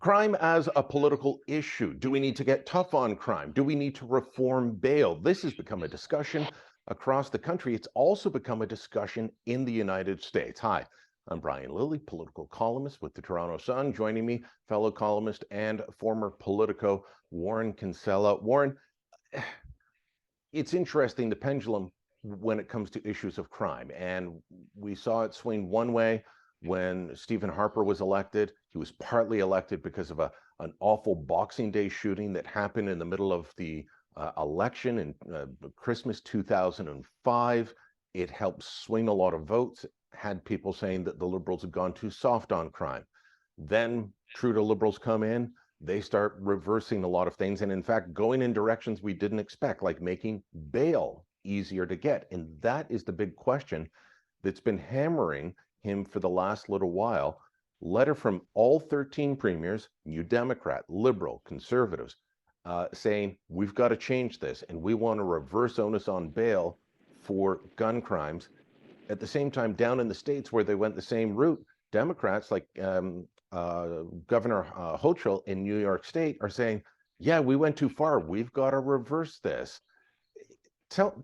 Crime as a political issue. Do we need to get tough on crime? Do we need to reform bail? This has become a discussion across the country. It's also become a discussion in the United States. Hi, I'm Brian Lilley, political columnist with the Toronto Sun. Joining me, fellow columnist and former Politico, Warren Kinsella. Warren, it's interesting, the pendulum when it comes to issues of crime. And we saw it swing one way when Stephen Harper was elected. He was partly elected because of an awful Boxing Day shooting that happened in the middle of the election in Christmas 2005. It helped swing a lot of votes, had people saying that the Liberals had gone too soft on crime. Then Trudeau Liberals come in, they start reversing a lot of things, and in fact going in directions we didn't expect, like making bail easier to get. And that is the big question that's been hammering him for the last little while. Letter from all 13 premiers, New Democrat, Liberal, Conservatives, saying we've got to change this and we want to reverse onus on bail for gun crimes. At the same time, down in the States where they went the same route, Democrats like Governor Hochul in New York State are saying, yeah, we went too far. We've got to reverse this. Talk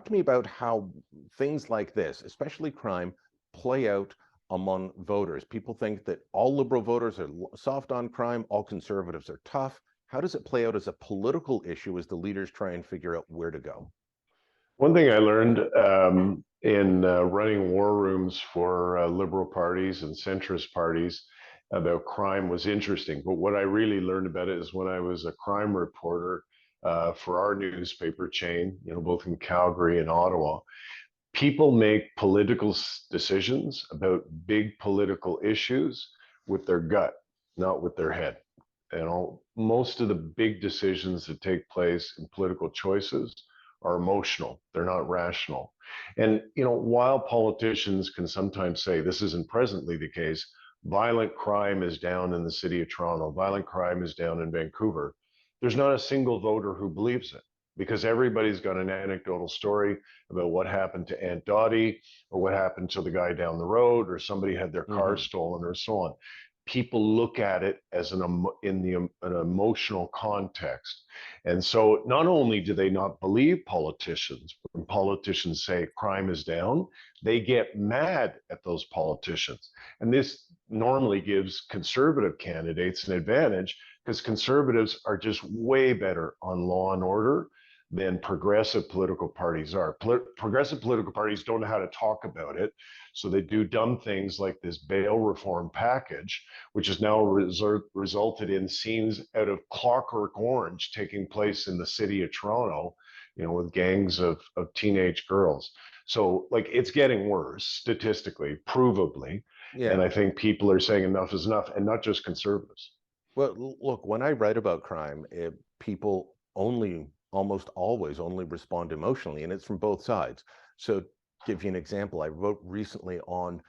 to me about how things like this, especially crime, play out among voters. People think that all Liberal voters are soft on crime, all Conservatives are tough. How does it play out as a political issue as the leaders try and figure out where to go? One thing I learned in running war rooms for liberal parties and centrist parties about crime was interesting. But what I really learned about it is when I was a crime reporter for our newspaper chain, both in Calgary and Ottawa. People make political decisions about big political issues with their gut, not with their head. Most of the big decisions that take place in political choices are emotional. They're not rational. And, while politicians can sometimes say this isn't presently the case, violent crime is down in the city of Toronto, violent crime is down in Vancouver, there's not a single voter who believes it because everybody's got an anecdotal story about what happened to Aunt Dottie or what happened to the guy down the road or somebody had their car stolen or so on. People look at it as an emotional context. And so not only do they not believe politicians, when politicians say crime is down, they get mad at those politicians. And this normally gives conservative candidates an advantage because conservatives are just way better on law and order than progressive political parties are. Progressive political parties don't know how to talk about it. So they do dumb things like this bail reform package, which has now resulted in scenes out of Clockwork Orange taking place in the city of Toronto, with gangs of teenage girls. So it's getting worse statistically, provably. Yeah. And I think people are saying enough is enough, and not just conservatives. Well, look, when I write about crime, people almost always only respond emotionally, and it's from both sides. So give you an example, I wrote recently on,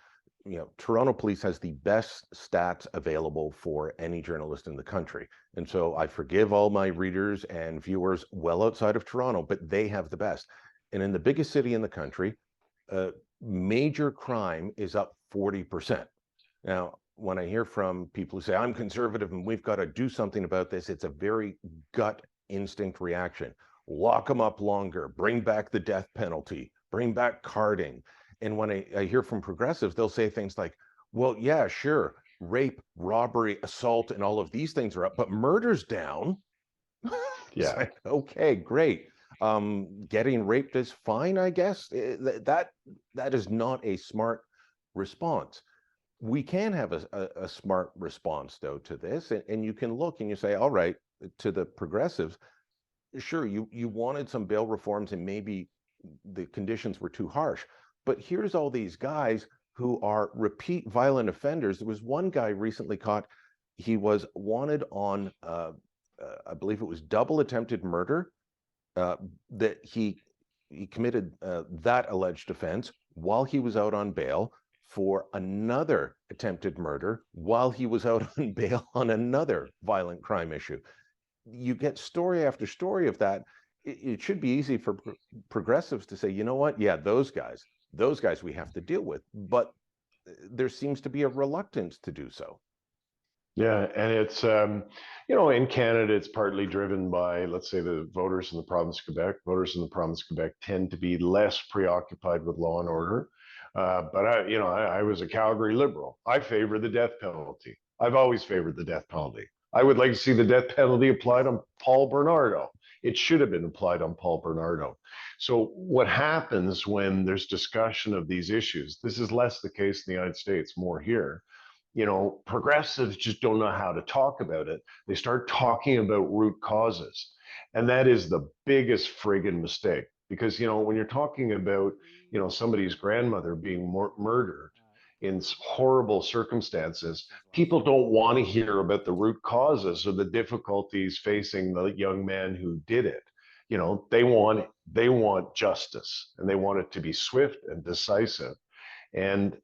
Toronto Police has the best stats available for any journalist in the country. And so I forgive all my readers and viewers well outside of Toronto, but they have the best. And in the biggest city in the country, major crime is up 40%. Now, when I hear from people who say, I'm conservative and we've got to do something about this, it's a very gut instinct reaction. Lock them up longer, bring back the death penalty, bring back carding. And when I hear from progressives, they'll say things like, well, yeah, sure, rape, robbery, assault, and all of these things are up, but murder's down. Yeah. Like, okay, great. Getting raped is fine, I guess. That is not a smart response. We can have a smart response, though, to this. And you can look and you say, all right, to the progressives, sure, you wanted some bail reforms and maybe the conditions were too harsh. But here's all these guys who are repeat violent offenders. There was one guy recently caught. He was wanted on, I believe it was double attempted murder, that he committed that alleged offense while he was out on bail for another attempted murder while he was out on bail on another violent crime issue. You get story after story of that. It should be easy for progressives to say, you know what? Yeah, those guys we have to deal with. But there seems to be a reluctance to do so. Yeah, and it's in Canada, it's partly driven by, let's say, the voters in the province of Quebec. Voters in the province of Quebec tend to be less preoccupied with law and order. But I was a Calgary Liberal. I favor the death penalty. I've always favored the death penalty. I would like to see the death penalty applied on Paul Bernardo. It should have been applied on Paul Bernardo. So what happens when there's discussion of these issues? This is less the case in the United States, more here. Progressives just don't know how to talk about it. They start talking about root causes. And that is the biggest friggin' mistake. Because, when you're talking about, somebody's grandmother being murdered in horrible circumstances, people don't want to hear about the root causes or the difficulties facing the young man who did it. They want justice, and they want it to be swift and decisive. And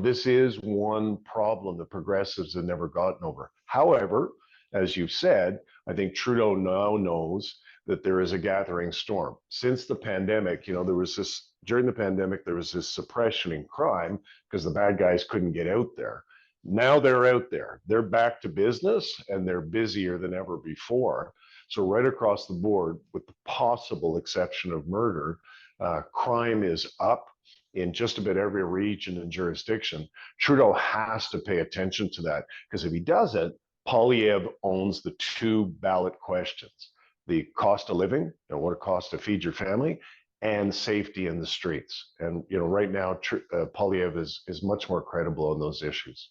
this is one problem the progressives have never gotten over. However, as you've said, I think Trudeau now knows that there is a gathering storm. Since the pandemic, during the pandemic, there was this suppression in crime because the bad guys couldn't get out there. Now they're out there. They're back to business, and they're busier than ever before. So right across the board, with the possible exception of murder, crime is up in just about every region and jurisdiction. Trudeau has to pay attention to that, because if he doesn't, Poilievre owns the two ballot questions: the cost of living and what it costs to feed your family, and safety in the streets. And right now, Poilievre is much more credible on those issues.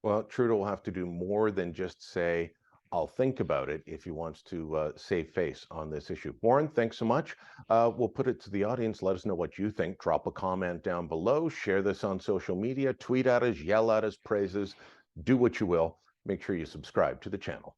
Well, Trudeau will have to do more than just say, I'll think about it, if he wants to save face on this issue. Warren, thanks so much. We'll put it to the audience. Let us know what you think. Drop a comment down below. Share this on social media. Tweet at us, yell at us, praises. Do what you will. Make sure you subscribe to the channel.